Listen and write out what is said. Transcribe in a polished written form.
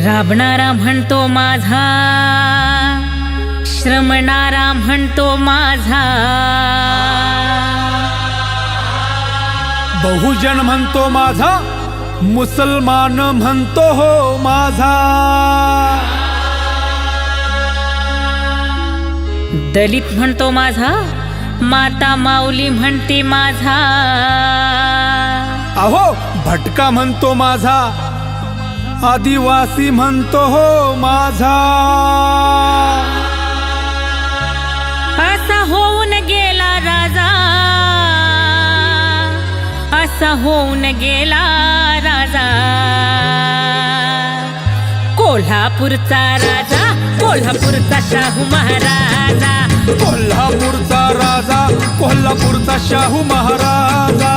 राबणारा म्हणतो माझा, श्रमणारा म्हणतो माझा, बहुजन म्हणतो माझा, मुसलमान म्हणतो हो माझा, दलित म्हणतो माझा, माता माऊली म्हणते माझा, अहो भटका म्हणतो माझा, आदिवासी म्हणतो हो माझा, असा होऊन गेला राजा, असा होऊन गेला राजा, कोल्हापूरचा राजा, कोल्हापूरचा शाहू महाराजा, कोल्हापूरचा राजा, कोल्हापूरचा शाहू महाराजा.